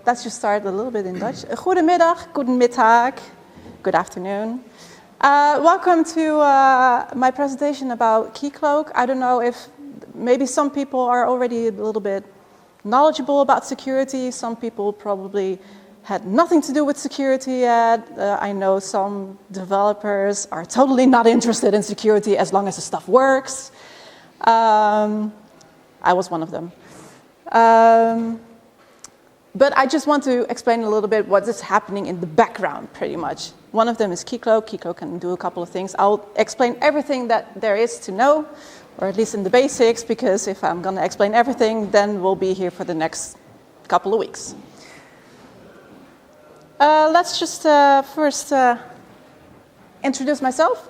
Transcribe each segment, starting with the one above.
let's just start a little bit in Dutch. Goedemiddag, goedemiddag, good afternoon. Welcome to my presentation about Keycloak. I don't know if maybe some people are already a little bit knowledgeable about security. Some people probably had nothing to do with security yet. I know some developers are totally not interested in security as long as the stuff works. I was one of them. But I just want to explain a little bit what is happening in the background, pretty much. One of them is Keycloak. Keycloak can do a couple of things. I'll explain everything that there is to know, or at least in the basics, because if I'm going to explain everything, then we'll be here for the next couple of weeks. Let's just first introduce myself.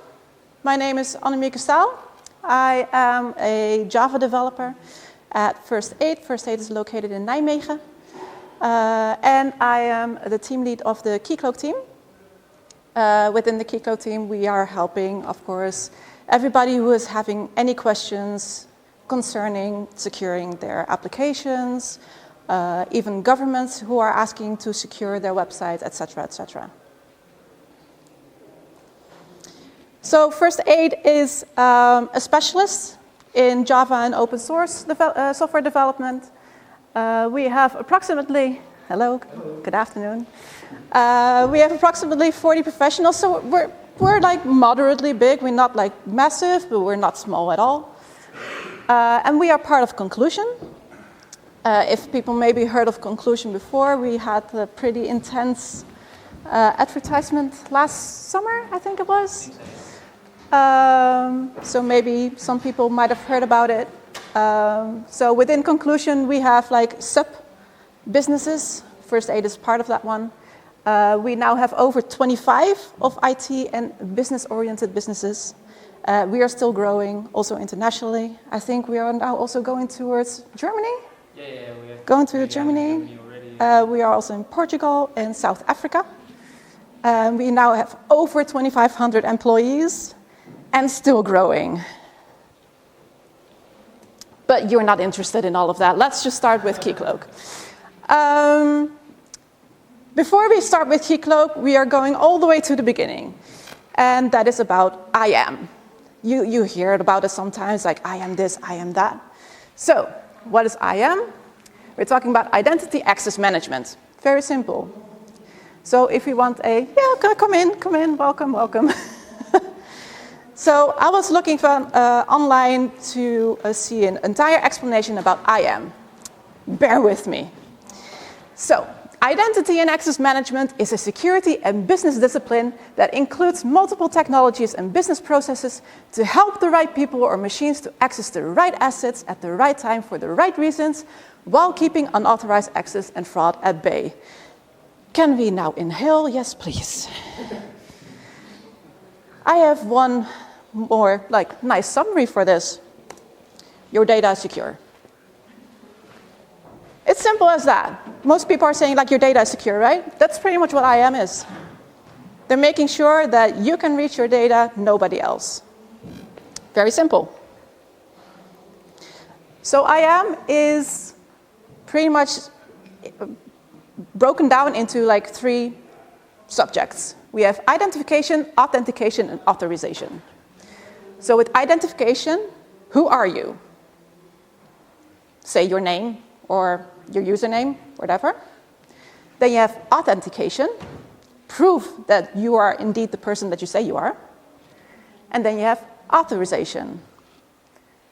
My name is Annemieke Staal. I am a Java developer at First8. First8 is located in Nijmegen. And I am the team lead of the Keycloak team. Within the Keycloak team, we are helping, of course, everybody who is having any questions concerning securing their applications, even governments who are asking to secure their websites, etc., etc. So First8 is a specialist in Java and open source software development. We have approximately, hello, good afternoon. We have approximately 40 professionals, so we're like moderately big. We're not like massive, but we're not small at all. And we are part of Conclusion. If people maybe heard of Conclusion before, we had a pretty intense advertisement last summer, I think it was. So maybe some people might have heard about it. So within Conclusion, we have like sub-businesses. First8 is part of that one. We now have over 25 of IT and business-oriented businesses. We are still growing, also internationally. I think we are now also going towards Germany. Yeah, we are going to Germany. We are also in Portugal and South Africa. We now have over 2,500 employees and still growing. But you're not interested in all of that. Let's just start with Keycloak. Before we start with Keycloak, we are going all the way to the beginning. And that is about I am. You hear about it sometimes, like I am this, I am that. So, what is I am? We're talking about identity access management. Very simple. So if you want come in, welcome. So I was looking for online to see an entire explanation about I am. Bear with me. So, identity and access management is a security and business discipline that includes multiple technologies and business processes to help the right people or machines to access the right assets at the right time for the right reasons, while keeping unauthorized access and fraud at bay. Can we now inhale? Yes, please. I have one more nice summary for this. Your data is secure. It's simple as that. Most people are saying your data is secure, right? That's pretty much what I am is. They're making sure that you can reach your data, nobody else. Very simple. So I am is pretty much broken down into three subjects. We have identification, authentication, and authorization. So with identification, who are you? Say your name or your username, whatever. Then you have authentication, proof that you are indeed the person that you say you are. And then you have authorization.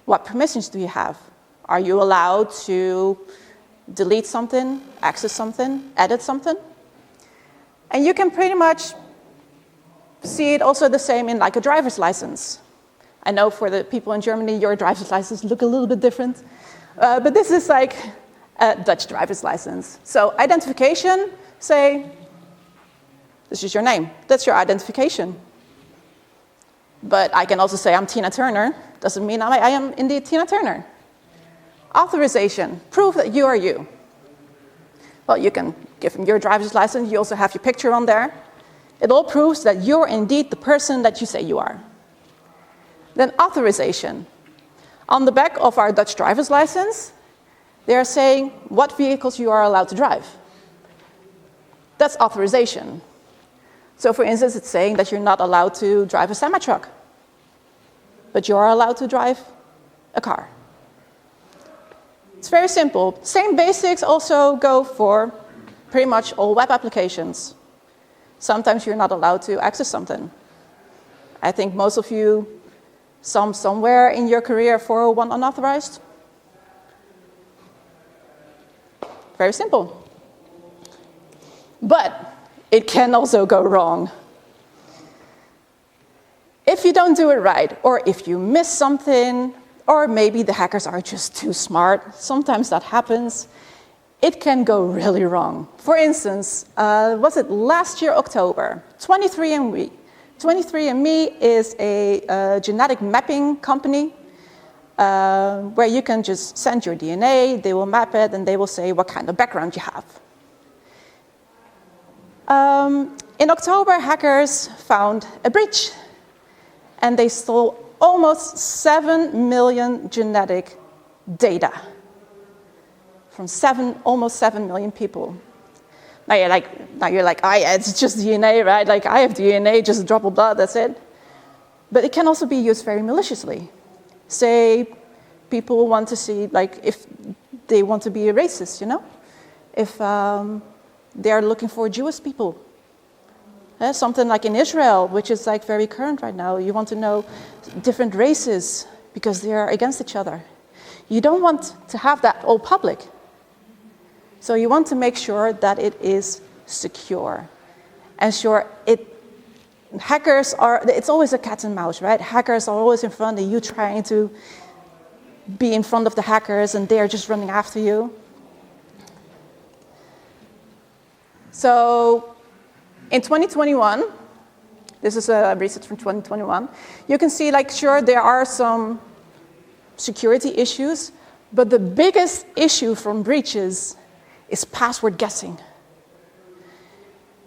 What permissions do you have? Are you allowed to delete something, access something, edit something? And you can pretty much see it also the same in a driver's license. I know for the people in Germany, your driver's license look a little bit different. But this is a Dutch driver's license. So identification, say, this is your name. That's your identification. But I can also say I'm Tina Turner. Doesn't mean I am indeed Tina Turner. Authorization, proof that you are you. Well, you can give them your driver's license. You also have your picture on there. It all proves that you're indeed the person that you say you are. Then authorization. On the back of our Dutch driver's license, they are saying what vehicles you are allowed to drive. That's authorization. So for instance, it's saying that you're not allowed to drive a semi-truck, but you're allowed to drive a car. It's very simple. Same basics also go for pretty much all web applications. Sometimes you're not allowed to access something. I think most of you, somewhere in your career, 401 unauthorized. Very simple. But it can also go wrong. If you don't do it right, or if you miss something, or maybe the hackers are just too smart, sometimes that happens, it can go really wrong. For instance, was it last year, October, 23andMe. 23andMe is a genetic mapping company where you can just send your DNA, they will map it, and they will say what kind of background you have. In October, hackers found a breach, and they stole almost 7 million genetic data from almost 7 million people. Now you're like, it's just DNA, right? Like, I have DNA, just a drop of blood, that's it. But it can also be used very maliciously. Say people want to see, like, if they want to be a racist, you know? If they're looking for Jewish people. Something like in Israel, which is like very current right now. You want to know different races because they are against each other. You don't want to have that all public. So you want to make sure that it is secure. And hackers it's always a cat and mouse, right? Hackers are always in front of you trying to be in front of the hackers and they're just running after you. So in 2021, this is a research from 2021, you can see, like, sure, there are some security issues, but the biggest issue from breaches is password guessing.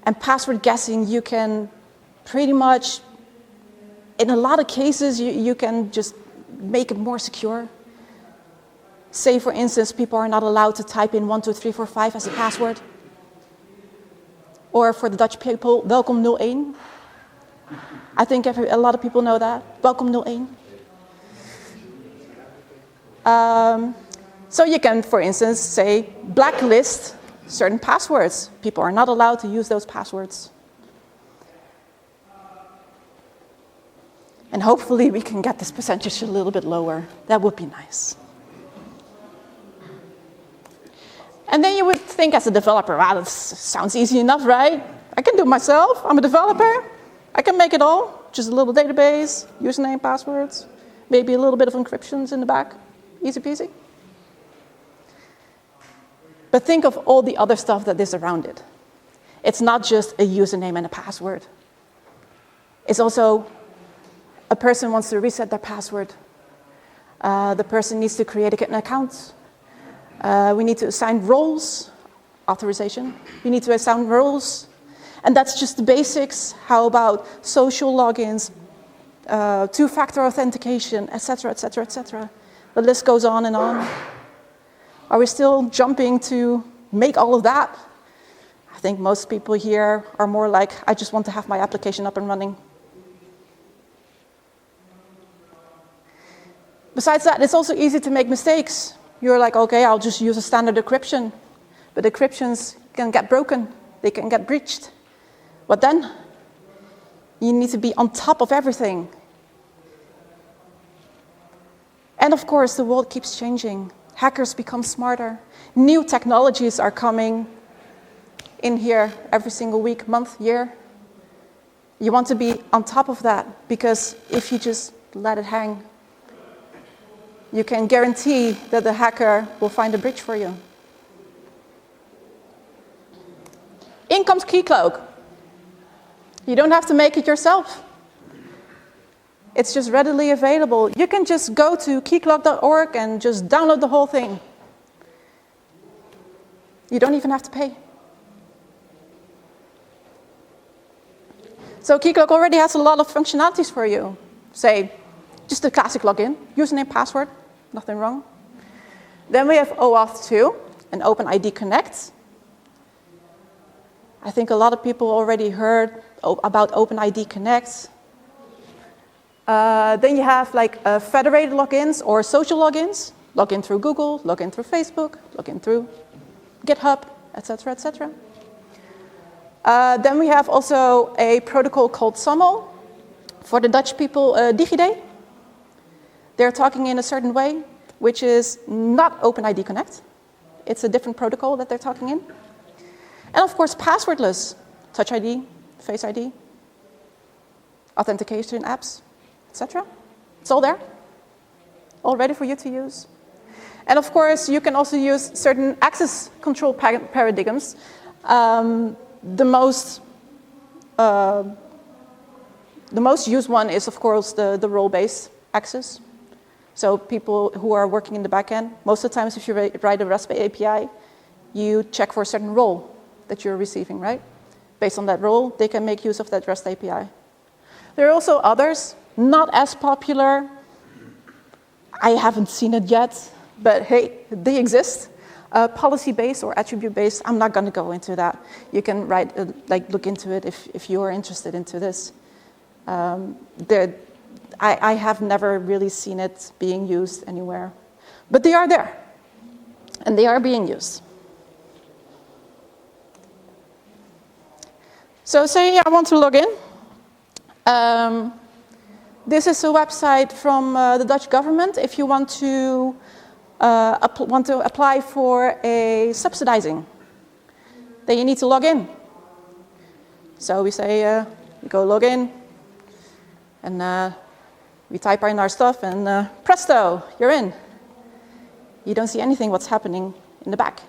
And password guessing, you can pretty much, in a lot of cases, you can just make it more secure. Say, for instance, people are not allowed to type in 1, 2, 3, 4, 5 as a password. Or for the Dutch people, welkom 01. I think a lot of people know that. Welkom 01. So you can, for instance, say blacklist certain passwords. People are not allowed to use those passwords. And hopefully we can get this percentage a little bit lower. That would be nice. And then you would think as a developer, wow, that sounds easy enough, right? I can do it myself. I'm a developer. I can make it all. Just a little database, username, passwords, maybe a little bit of encryptions in the back. Easy peasy. But think of all the other stuff that is around it. It's not just a username and a password. It's also a person wants to reset their password. The person needs to create an account. We need to assign roles, authorization. We need to assign roles. And that's just the basics. How about social logins, two-factor authentication, et cetera, et cetera, et cetera. The list goes on and on. Are we still jumping to make all of that? I think most people here are more like, I just want to have my application up and running. Besides that, it's also easy to make mistakes. You're like, okay, I'll just use a standard encryption. But encryptions can get broken. They can get breached. What then? You need to be on top of everything. And of course, the world keeps changing. Hackers become smarter. New technologies are coming in here every single week, month, year. You want to be on top of that, because if you just let it hang, you can guarantee that the hacker will find a breach for you. In comes Keycloak. You don't have to make it yourself. It's just readily available. You can just go to keycloak.org and just download the whole thing. You don't even have to pay. So Keycloak already has a lot of functionalities for you. Say, just a classic login, username, password, nothing wrong. Then we have OAuth 2 and OpenID Connect. I think a lot of people already heard about OpenID Connect. Then you have like federated logins or social logins. Log in through Google, log in through Facebook, log in through GitHub, etc., etc. Then we have also a protocol called SAML. For the Dutch people, DigiD. They're talking in a certain way, which is not OpenID Connect. It's a different protocol that they're talking in. And of course, passwordless, Touch ID, Face ID, authentication apps, etc. It's all there, all ready for you to use. And of course, you can also use certain access control paradigms. The most used one is, of course, the role-based access. So people who are working in the backend, most of the times if you write a REST API, you check for a certain role that you're receiving, right? Based on that role, they can make use of that REST API. There are also others, not as popular. I haven't seen it yet, but hey, they exist. Policy-based or attribute-based, I'm not going to go into that. You can look into it if you are interested into this. I have never really seen it being used anywhere. But they are there, and they are being used. So say I want to log in. This is a website from the Dutch government. If you want to apply for a subsidizing, then you need to log in. So we say, we go log in, and we type in our stuff, and presto, you're in. You don't see anything what's happening in the back.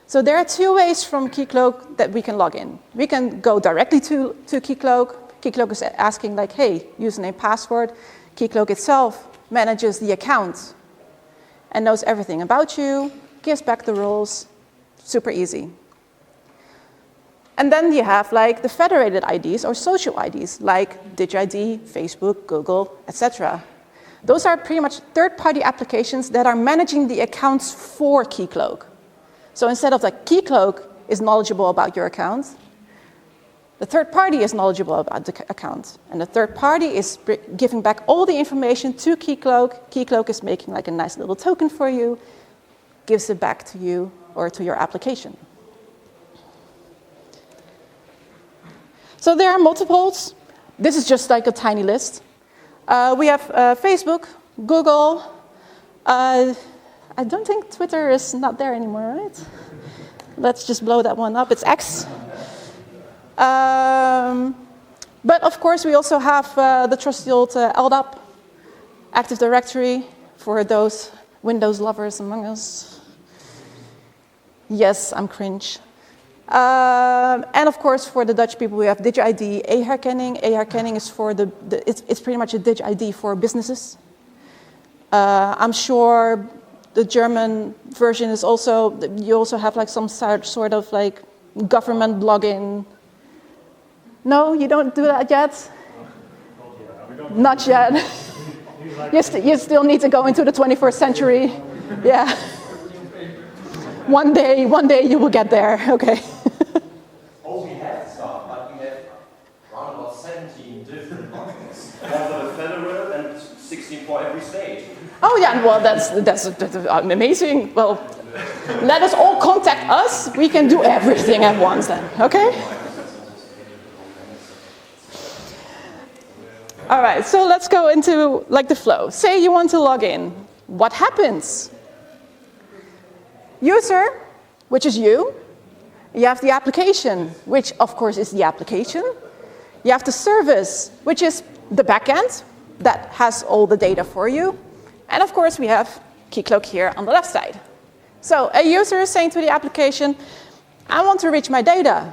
So there are two ways from Keycloak that we can log in. We can go directly to Keycloak. Keycloak is asking like, hey, username, password. Keycloak itself manages the account and knows everything about you, gives back the roles, super easy. And then you have like the federated IDs or social IDs like DigiD, Facebook, Google, etc. Those are pretty much third-party applications that are managing the accounts for Keycloak. So instead of like Keycloak is knowledgeable about your account, the third party is knowledgeable about the account. And the third party is giving back all the information to Keycloak. Keycloak is making like a nice little token for you, gives it back to you or to your application. So there are multiples. This is just like a tiny list. We have Facebook, Google. I don't think Twitter is not there anymore, right? Let's just blow that one up. It's X. But of course, we also have the trusty old LDAP, Active Directory, for those Windows lovers among us. Yes, I'm cringe. And of course, for the Dutch people, we have DigiD, A-herkenning. A-herkenning is for it's pretty much a DigiD for businesses. I'm sure the German version is also, you also have like some sort of like government login. No, you don't do that yet? Not yet. You still need to go into the 21st century. Yeah. One day you will get there, okay. Oh, we have stuff, but we have around about 17 different buckets. One for the federal and 16 for every state. Oh yeah, well that's amazing. Well, let us all contact us. We can do everything at once then, okay? All right, so let's go into like the flow. Say you want to log in. What happens? User, which is you. You have the application, which of course is the application. You have the service, which is the backend that has all the data for you. And of course, we have Keycloak here on the left side. So a user is saying to the application, I want to reach my data.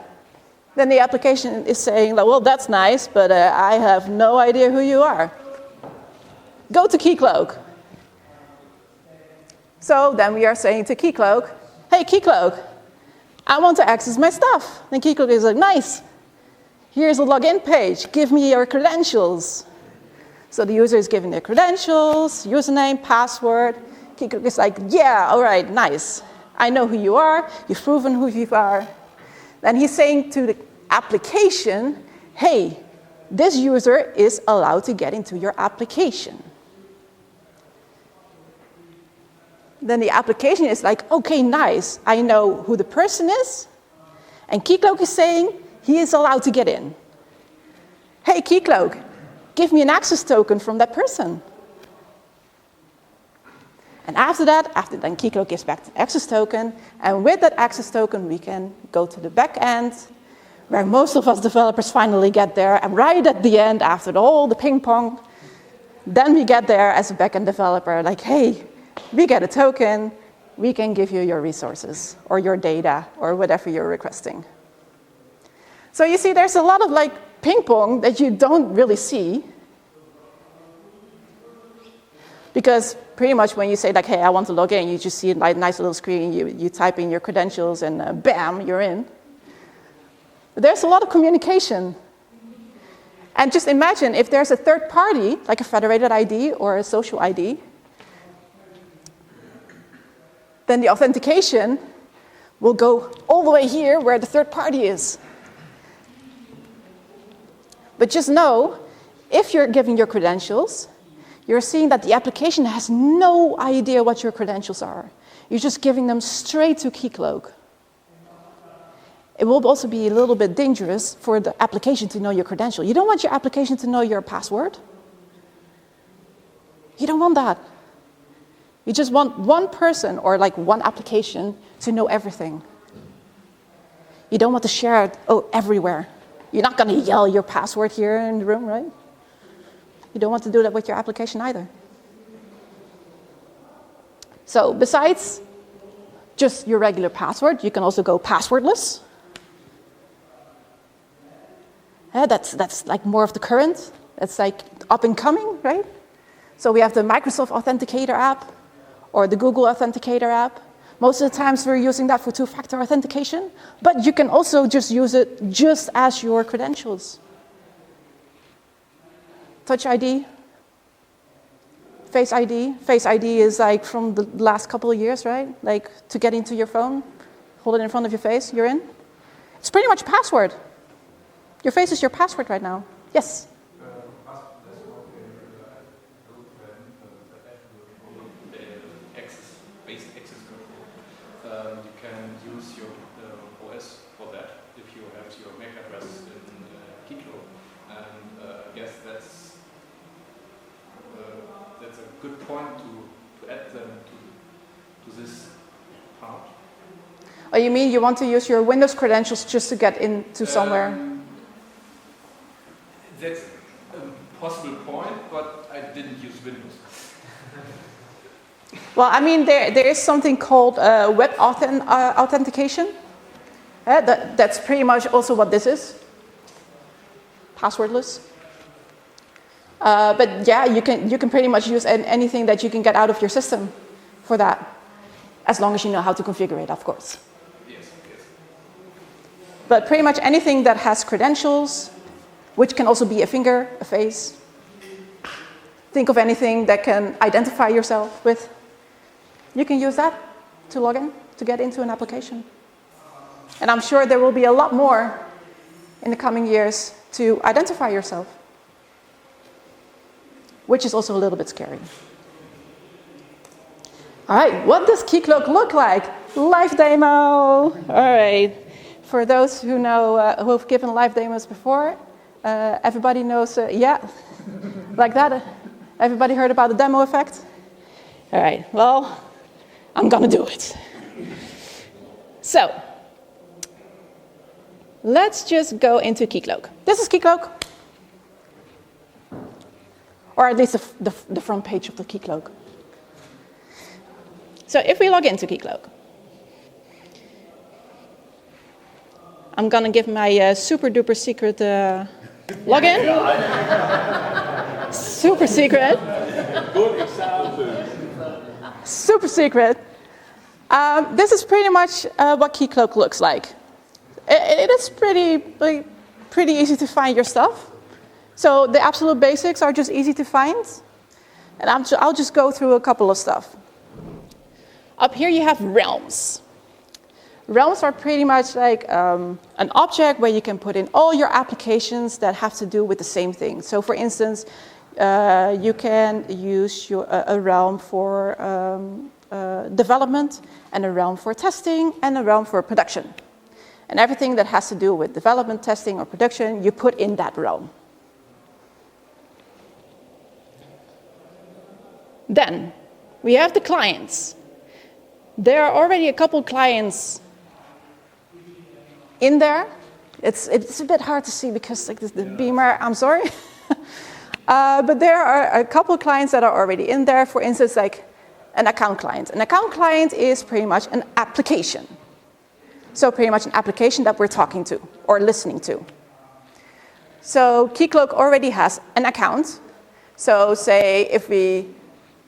Then the application is saying, well, that's nice, but I have no idea who you are. Go to Keycloak. So then we are saying to Keycloak, hey, Keycloak, I want to access my stuff. And Keycloak is like, nice. Here's a login page. Give me your credentials. So the user is giving their credentials, username, password. Keycloak is like, yeah, all right, nice. I know who you are. You've proven who you are. Then he's saying to the application, hey, this user is allowed to get into your application. Then the application is like, okay, nice. I know who the person is. And Keycloak is saying he is allowed to get in. Hey, Keycloak, give me an access token from that person. And after that, then Keycloak gives back the access token. And with that access token, we can go to the back end, where most of us developers finally get there. And right at the end, after all the ping pong, then we get there as a back-end developer, like, hey, we get a token, we can give you your resources or your data or whatever you're requesting. So you see, there's a lot of like ping pong that you don't really see. Because pretty much when you say like, hey, I want to log in, you just see a nice little screen, you type in your credentials and bam, you're in. There's a lot of communication. And just imagine if there's a third party, like a federated ID or a social ID, then the authentication will go all the way here where the third party is. But just know, if you're giving your credentials, you're seeing that the application has no idea what your credentials are. You're just giving them straight to Keycloak. It will also be a little bit dangerous for the application to know your credential. You don't want your application to know your password. You don't want that. You just want one person or like one application to know everything. You don't want to share it everywhere. You're not going to yell your password here in the room, right? You don't want to do that with your application either. So besides just your regular password, you can also go passwordless. That's like more of the current. That's like up and coming, right? So we have the Microsoft Authenticator app or the Google Authenticator app. Most of the times we're using that for two-factor authentication, but you can also just use it just as your credentials. Touch ID, Face ID. Face ID is like from the last couple of years, right? Like to get into your phone, hold it in front of your face, you're in. It's pretty much a password. Your face is your password right now. Yes? Basic access control. You can use your OS for that if you have your MAC address in Keycloak. And I guess that's a good point to add them to this part. Oh, you mean you want to use your Windows credentials just to get into somewhere? That's a possible point, but I didn't use Windows. Well, I mean, there is something called web authentication. That's pretty much also what this is. Passwordless. But yeah, you can pretty much use anything that you can get out of your system for that, as long as you know how to configure it, of course. Yes. But pretty much anything that has credentials, which can also be a finger, a face. Think of anything that can identify yourself with. You can use that to log in, to get into an application. And I'm sure there will be a lot more in the coming years to identify yourself, which is also a little bit scary. All right, what does Keycloak look like? Live demo. All right. For those who know, who have given live demos before, everybody knows, yeah, like that. Everybody heard about the demo effect? All right, well, I'm gonna do it. So, let's just go into Keycloak. This is Keycloak. Or at least the front page of the Keycloak. So if we log into Keycloak, I'm gonna give my super duper secret login. Super secret. Good example. Super secret. This is pretty much what Keycloak looks like. It is pretty easy to find your stuff. So the absolute basics are just easy to find. And I'll just go through a couple of stuff. Up here you have realms. Realms are pretty much like an object where you can put in all your applications that have to do with the same thing. So for instance, you can use a realm for development, and a realm for testing, and a realm for production. And everything that has to do with development, testing, or production, you put in that realm. Then we have the clients. There are already a couple clients in there. It's a bit hard to see because like the beamer, I'm sorry. But there are a couple clients that are already in there. For instance, like an account client. An account client is pretty much an application. So pretty much an application that we're talking to or listening to. So Keycloak already has an account. So say if we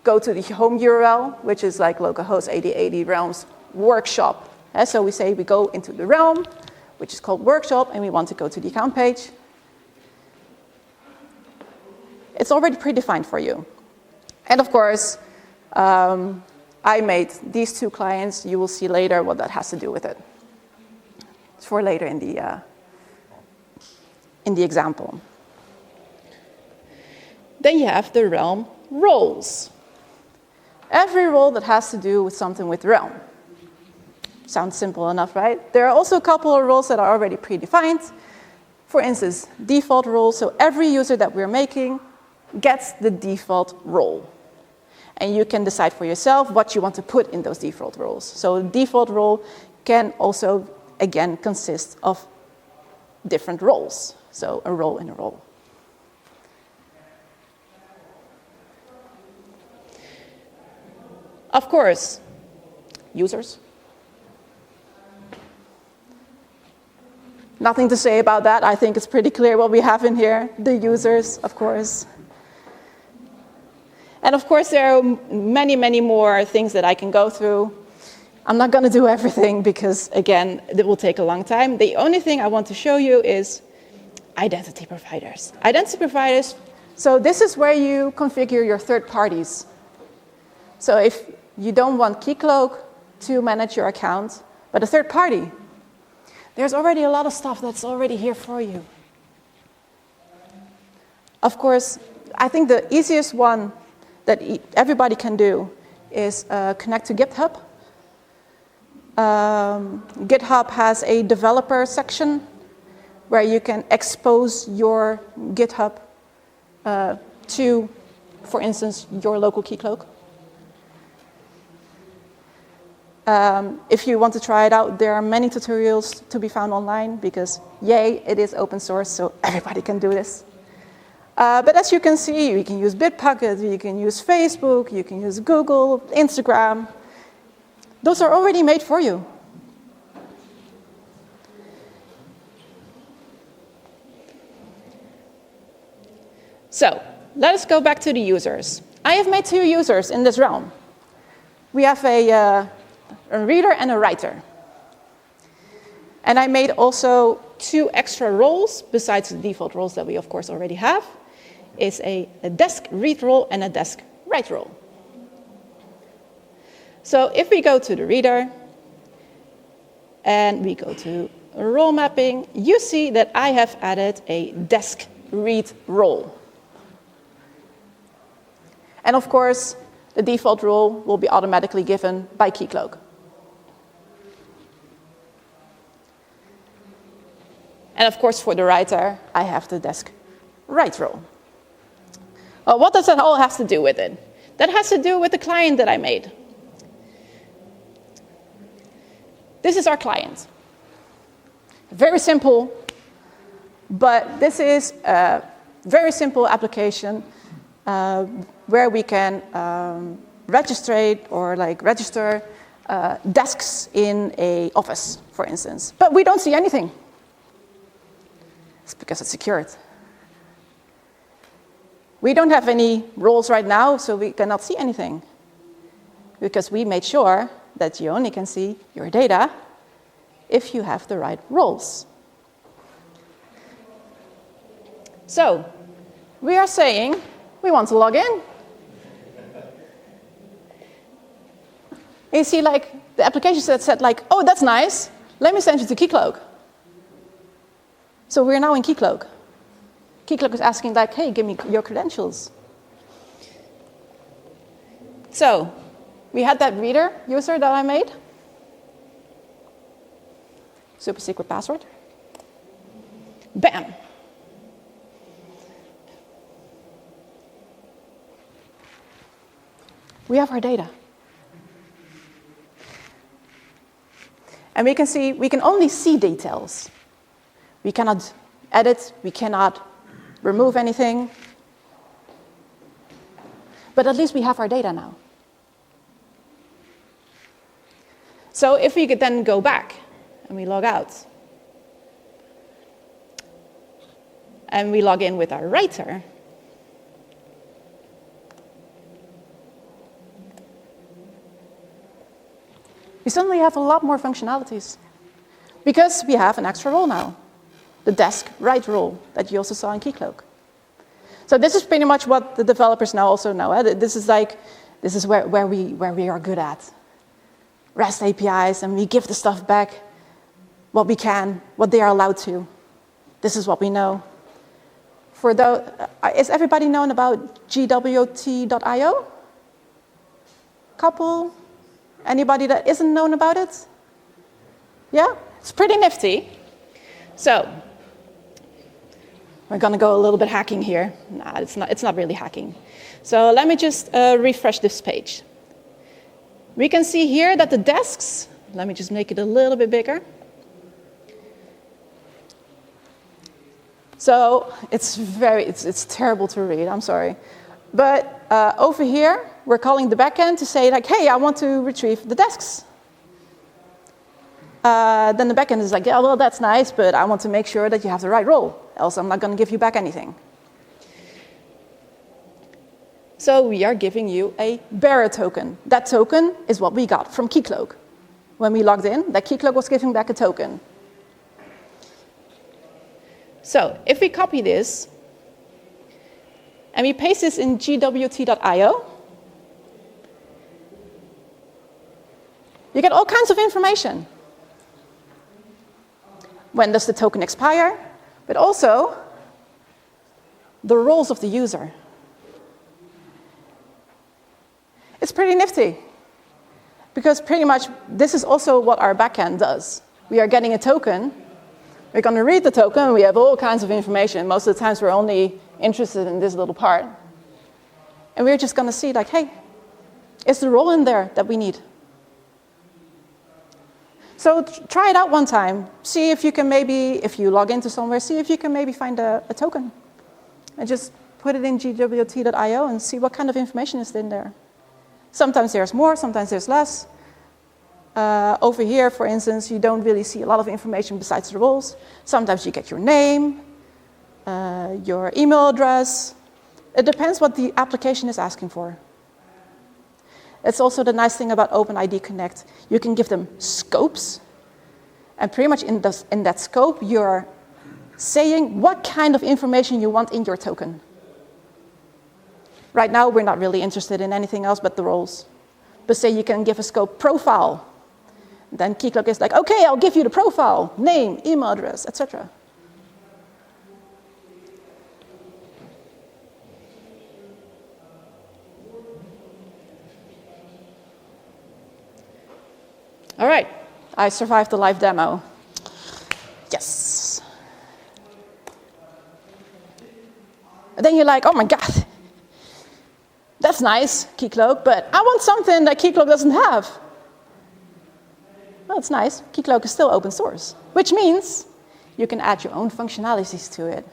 go to the home URL, which is like localhost 8080 realms workshop. So we say we go into the realm, which is called workshop, and we want to go to the account page. It's already predefined for you. And of course, I made these two clients. You will see later what that has to do with it. It's for later in the example. Then you have the realm roles. Every role that has to do with something with realm. Sounds simple enough, right? There are also a couple of roles that are already predefined. For instance, default roles. So every user that we're making gets the default role. And you can decide for yourself what you want to put in those default roles. So the default role can also, again, consist of different roles. So a role in a role. Of course, users. Nothing to say about that. I think it's pretty clear what we have in here. The users, of course. And of course, there are many, many more things that I can go through. I'm not going to do everything because, again, it will take a long time. The only thing I want to show you is identity providers. Identity providers, so this is where you configure your third parties. So if you don't want Keycloak to manage your account, but a third party, there's already a lot of stuff that's already here for you. Of course, I think the easiest one that everybody can do is connect to GitHub. GitHub has a developer section where you can expose your GitHub to, for instance, your local Keycloak. If you want to try it out, there are many tutorials to be found online because, yay, it is open source, so everybody can do this. But as you can see, you can use Bitbucket, you can use Facebook, you can use Google, Instagram. Those are already made for you. So let us go back to the users. I have made two users in this realm. We have a reader and a writer. And I made also two extra roles, besides the default roles that we, of course, already have. Is a desk read role and a desk write role. So if we go to the reader and we go to role mapping, you see that I have added a desk read role. And of course, the default role will be automatically given by Keycloak. And of course, for the writer, I have the desk write role. Well, what does that all have to do with it? That has to do with the client that I made. This is our client. Very simple, but this is a very simple application where we can register desks in an office, for instance. But we don't see anything. It's because it's secured. We don't have any roles right now, so we cannot see anything. Because we made sure that you only can see your data if you have the right roles. So, we are saying we want to log in. You see, like, the application said like, oh, that's nice. Let me send you to Keycloak. So we're now in Keycloak. Keycloak is asking like, hey, give me your credentials. So we had that reader user that I made. Super secret password. Bam. We have our data. And we can only see details. We cannot edit, we cannot remove anything. But at least we have our data now. So if we could then go back and we log out, and we log in with our writer, we suddenly have a lot more functionalities because we have an extra role now, the desk write role that you also saw in Keycloak. So this is pretty much what the developers now also know. This is where we are good at. REST APIs, and we give the stuff back what we can, what they are allowed to. This is what we know. Is everybody known about gwt.io? Couple? Anybody that isn't known about it? Yeah? It's pretty nifty. So, we're going to go a little bit hacking here. Nah, it's not really hacking. So let me just refresh this page. We can see here that the desks, let me just make it a little bit bigger. So it's terrible to read, I'm sorry. But over here, we're calling the backend to say like, hey, I want to retrieve the desks. Then the backend is like, yeah, well, that's nice, but I want to make sure that you have the right role, else I'm not going to give you back anything. So we are giving you a bearer token. That token is what we got from Keycloak. When we logged in, that Keycloak was giving back a token. So if we copy this, and we paste this in gwt.io, you get all kinds of information. When does the token expire? But also the roles of the user. It's pretty nifty, because pretty much this is also what our backend does. We are getting a token. We're going to read the token. We have all kinds of information. Most of the times we're only interested in this little part. And we're just going to see like, hey, is the role in there that we need? So try it out one time. See if you can maybe, if you log into somewhere, see if you can maybe find a token. And just put it in gwt.io and see what kind of information is in there. Sometimes there's more, sometimes there's less. Over here, for instance, you don't really see a lot of information besides the roles. Sometimes you get your name, your email address. It depends what the application is asking for. It's also the nice thing about OpenID Connect. You can give them scopes. And pretty much in that scope, you're saying what kind of information you want in your token. Right now, we're not really interested in anything else but the roles. But say you can give a scope profile. Then Keycloak is like, okay, I'll give you the profile, name, email address, etc. All right, I survived the live demo. Yes. And then you're like, oh my God. That's nice, Keycloak, but I want something that Keycloak doesn't have. Well, it's nice. Keycloak is still open source, which means you can add your own functionalities to it.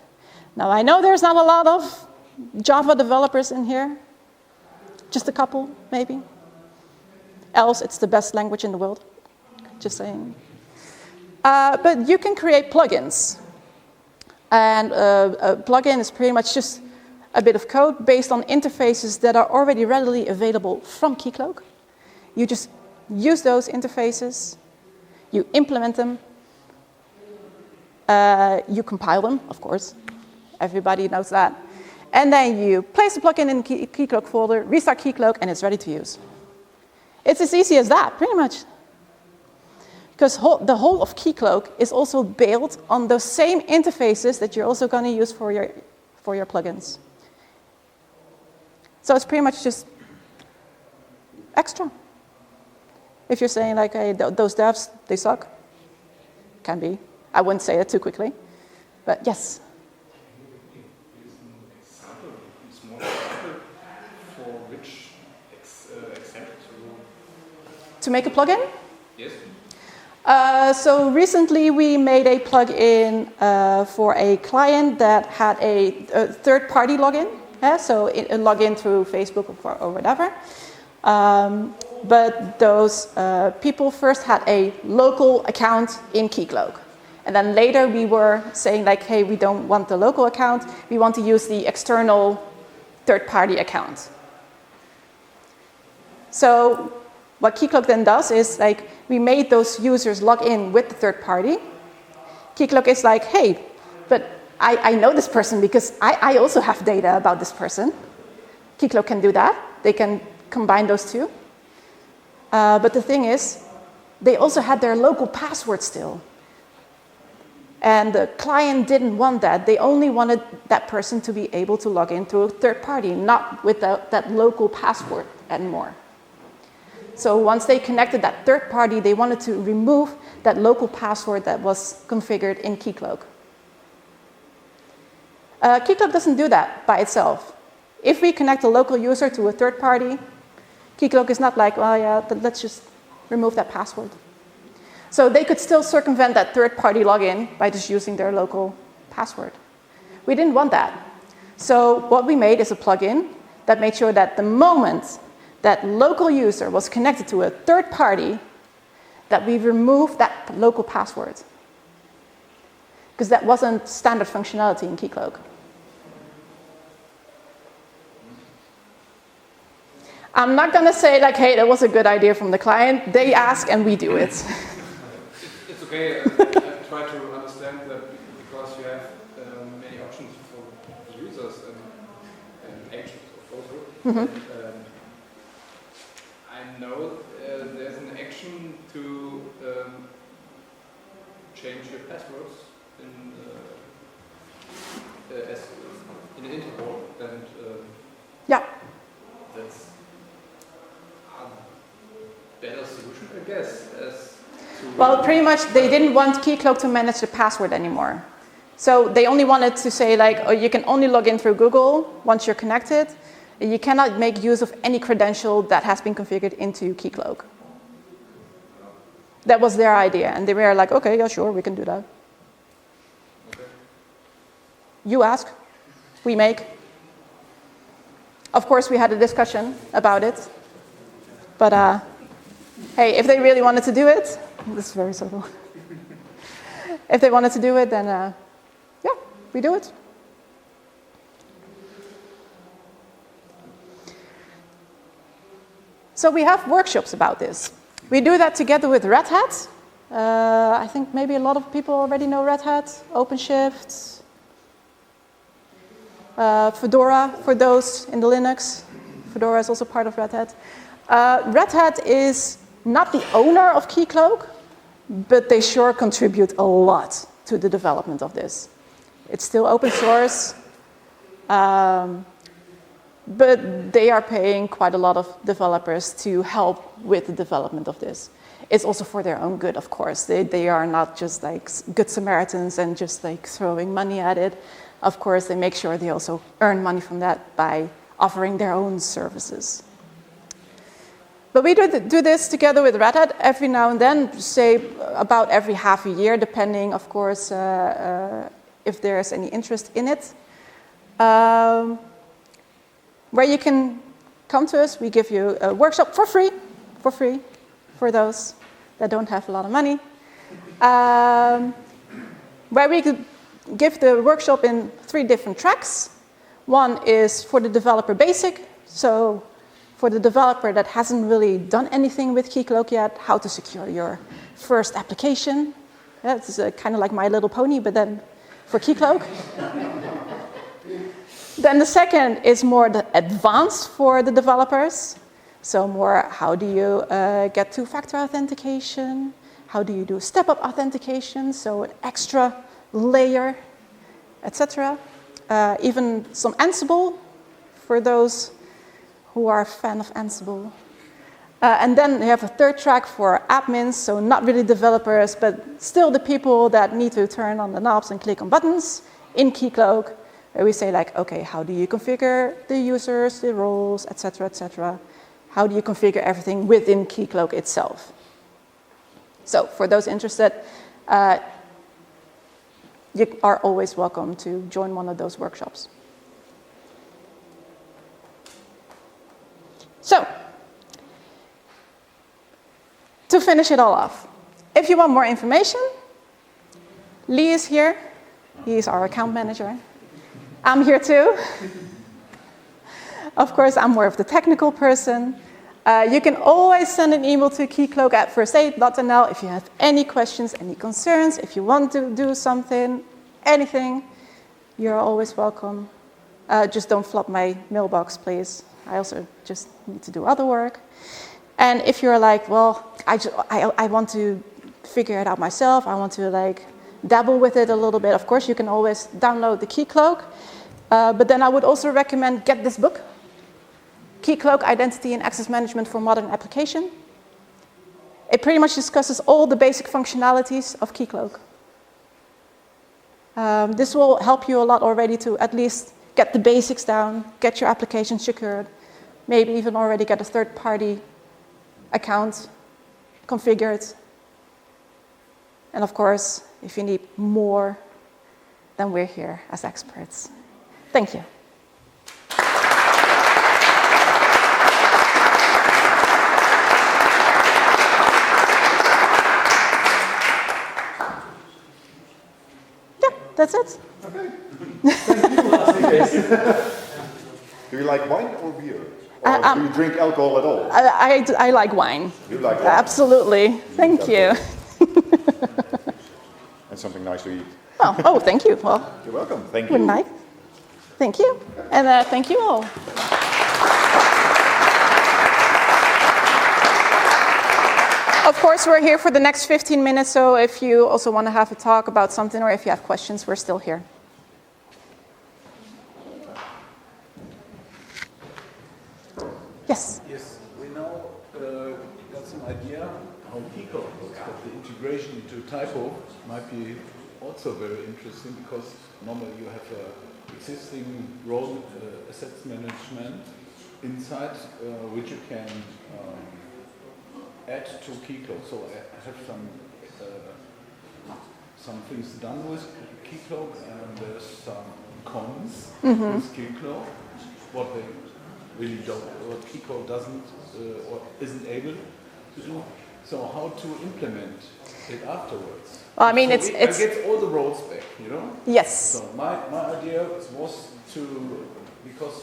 Now, I know there's not a lot of Java developers in here. Just a couple, maybe. Else, it's the best language in the world. Just saying. But you can create plugins. And a plugin is pretty much just a bit of code based on interfaces that are already readily available from Keycloak. You just use those interfaces, you implement them, you compile them, of course. Everybody knows that. And then you place the plugin in the Keycloak folder, restart Keycloak, and it's ready to use. It's as easy as that, pretty much. because the whole of Keycloak is also built on those same interfaces that you're also going to use for your plugins. So it's pretty much just extra. If you're saying like, hey, those devs, they suck, can be. I wouldn't say it too quickly, but yes. Small example for which example to make a plugin? Yes. So recently we made a plugin for a client that had a third-party login. So a login through Facebook or whatever. But those people first had a local account in Keycloak. And then later we were saying like, hey, we don't want the local account. We want to use the external third-party account. So what Keycloak then does is like, we made those users log in with the third party. Keycloak is like, hey, but I know this person because I also have data about this person. Keycloak can do that. They can combine those two. But the thing is, they also had their local password still. And the client didn't want that. They only wanted that person to be able to log in through a third party, not with that local password anymore. So once they connected that third party, they wanted to remove that local password that was configured in Keycloak. Keycloak doesn't do that by itself. If we connect a local user to a third party, Keycloak is not like, well, yeah, let's just remove that password. So they could still circumvent that third-party login by just using their local password. We didn't want that. So what we made is a plugin that made sure that the moment that local user was connected to a third party, that we removed that local password. Because that wasn't standard functionality in Keycloak. I'm not going to say like, hey, that was a good idea from the client. They ask and we do it. It's okay. I try to understand that because you have many options for users and agents also. Mm-hmm. I know there's an action to change your passwords in an interval, and yeah. That's a better solution, I guess. Well, pretty much they didn't want Keycloak to manage the password anymore. So they only wanted to say like, oh, you can only log in through Google once you're connected. You cannot make use of any credential that has been configured into Keycloak. That was their idea, and they were like, okay, yeah, sure, we can do that. Okay. You ask, we make. Of course, we had a discussion about it, but hey, if they really wanted to do it, this is very subtle. If they wanted to do it, then yeah, we do it. So we have workshops about this. We do that together with Red Hat. I think maybe a lot of people already know Red Hat, OpenShift, Fedora for those in the Linux. Fedora is also part of Red Hat. Red Hat is not the owner of Keycloak, but they sure contribute a lot to the development of this. It's still open source. But they are paying quite a lot of developers to help with the development of this. It's also for their own good, of course. They are not just like good Samaritans and just like throwing money at it. Of course, they make sure they also earn money from that by offering their own services. But we do this together with Red Hat every now and then, say about every half a year, depending, of course, if there's any interest in it. Where you can come to us, we give you a workshop for free, for those that don't have a lot of money. Where we could give the workshop in 3 different tracks. One is for the developer basic, so for the developer that hasn't really done anything with Keycloak yet, how to secure your first application. Yeah, it's kind of like My Little Pony, but then for Keycloak. Then the second is more the advanced for the developers. So more, how do you get two-factor authentication? How do you do step-up authentication, so an extra layer, etc. Even some Ansible for those who are a fan of Ansible. And then you have a third track for admins, so not really developers, but still the people that need to turn on the knobs and click on buttons in Keycloak, where we say like, okay, how do you configure the users, the roles, etc., etc. How do you configure everything within Keycloak itself? So for those interested, you are always welcome to join one of those workshops. So, to finish it all off, if you want more information, Lee is here. He's our account manager. I'm here too. Of course, I'm more of the technical person. You can always send an email to keycloak@first8.nl if you have any questions, any concerns, if you want to do something, anything, you're always welcome. Just don't flop my mailbox, please. I also just need to do other work. And if you're like, well, I want to figure it out myself, I want to like dabble with it a little bit, of course, you can always download the Keycloak. But then I would also recommend get this book, Keycloak, Identity and Access Management for Modern Application. It pretty much discusses all the basic functionalities of Keycloak. This will help you a lot already to at least get the basics down, get your application secured, maybe even already get a third-party account configured. And of course, if you need more, then we're here as experts. Thank you. Yeah, that's it. Okay. Thank you. Do you like wine or beer? Or do you drink alcohol at all? I like wine. You like wine? Absolutely. Thank you. And something nice to eat. Oh, thank you. Well, You're welcome. Thank good you. night. Thank you. And thank you all. Of course, we're here for the next 15 minutes, so if you also want to have a talk about something or if you have questions, we're still here. Yes? Yes, we now got some idea how Keycloak looks, but the integration into typo might be also very interesting because normally you have existing role assets management inside which you can add to Keycloak. So I have some things done with Keycloak, and there's some cons with Keycloak. What they really don't, what Keycloak doesn't or isn't able to do. So how to implement it afterwards? Well, I mean, so it's I get all the roles back, you know. Yes. So my idea was to, because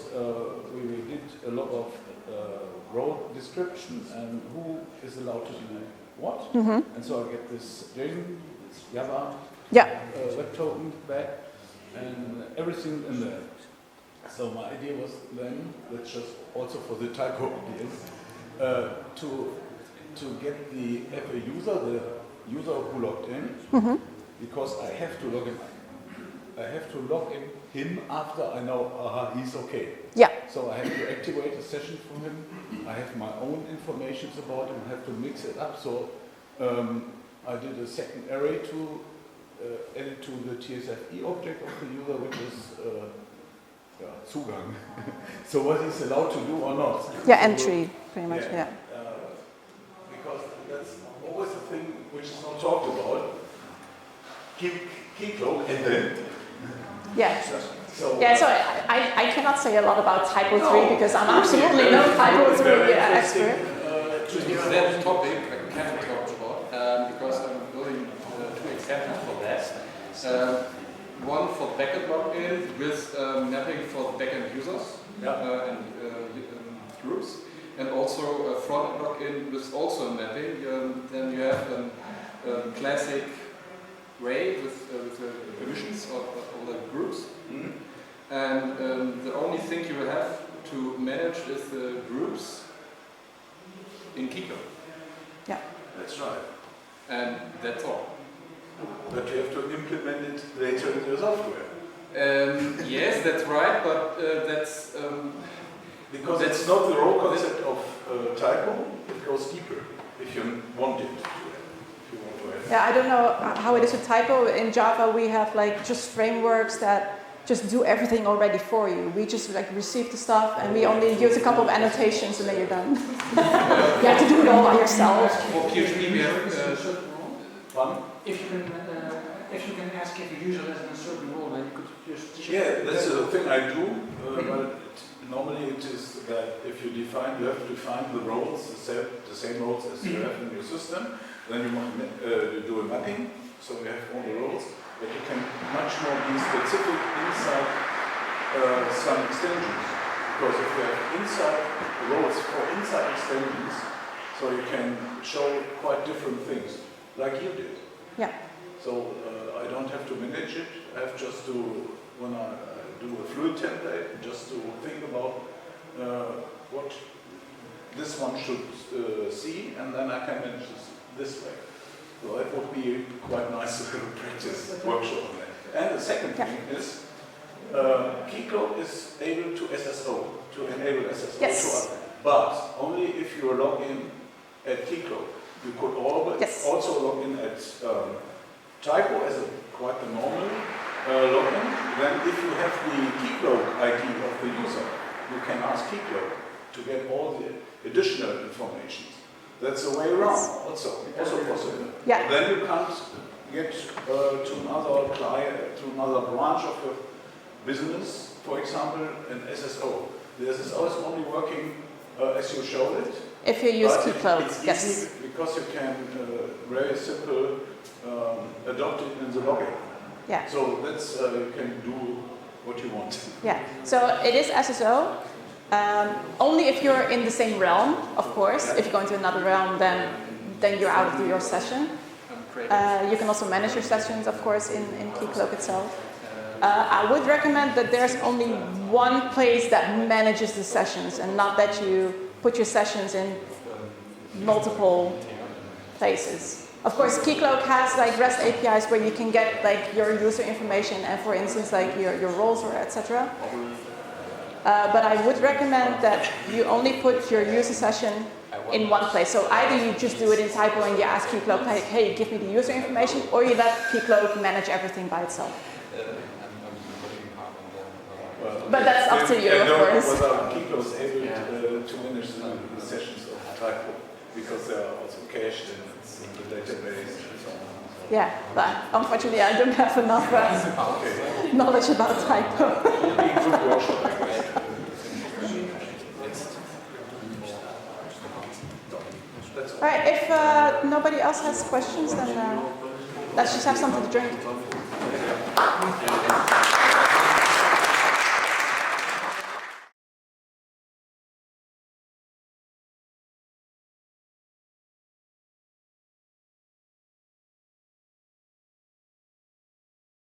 we did a lot of role description and who is allowed to do what, and so I get this JSON, this Java web token back, and everything in there. So my idea was then, that's just also for the typo ideas, to get the user who logged in, because I have to log in. I have to log in him after I know, he's okay. Yeah. So I have to activate a session for him. I have my own information about him. I have to mix it up. So I did a second array to add it to the TSFE object of the user, which is Zugang. So what he's allowed to do or not. Yeah, entry, pretty much, yeah. Because that's always the thing which is not talked about. Keycloak and then. Yeah. So I cannot say a lot about typo 3 because I'm absolutely no typo 3 expert. That topic I can talk about because I'm building two examples for that. One for backend login with mapping for backend users and groups, and also a front-end login with also mapping. Then you have a classic way with the permissions of all the groups. And the only thing you will have to manage is the groups in Keycloak. Yeah. That's right. And that's all. But you have to implement it later in your software. Yes, that's right, but that's... because it's not the raw concept of typo, it goes deeper if you want it. Yeah, I don't know how it is with typo. In Java, we have like just frameworks that just do everything already for you. We just like receive the stuff and we only use a couple of annotations and then you're done. You have to do it all by yourself. For PHP, we have... If you can ask if a user has a certain role, then you could just... Yeah, that's the thing I do. Normally it is that if you have to define the roles, the same roles as you have in your system, then you do a mapping, so you have all the roles, but you can much more be specific inside some extensions. Because if you have inside roles for inside extensions, so you can show quite different things, like you did. Yeah. So I don't have to manage it, I have just to, when I do a fluid template, just to think about what this one should see, and then I can manage this way. So that would be quite nice to practice workshop on that. And the second thing is, Keycloak is able to SSO, to enable SSO yes. to other, but only if you log in at Keycloak. You could always also log in at typo as quite the normal login. Then if you have the Keycloak ID of the user, you can ask Keycloak to get all the additional information. That's the way around also possible. Yeah. Then you can't get to another client, to another branch of your business, for example, an SSO. The SSO is only working as you showed it. If you use Keycloak, yes. Because you can very simple adopt it in the login. Yeah. So that's you can do what you want. Yeah. So it is SSO. Only if you're in the same realm, of course. If you go into another realm, then you're out of your session. You can also manage your sessions, of course, in Keycloak itself. I would recommend that there's only one place that manages the sessions, and not that you put your sessions in multiple places. Of course, Keycloak has like REST APIs where you can get like your user information and, for instance, like your roles or etc. But I would recommend that you only put your user session in one place. So either you just do it in typo and you ask Keycloak, like, hey, give me the user information, or you let Keycloak manage everything by itself. But that's up to you, of course. Whether Keycloak is able to manage the sessions of typo, because they are also cached in the database and so on. Yeah, but unfortunately I don't have enough knowledge about typo. Alright, if nobody else has questions, then let's just have something to drink.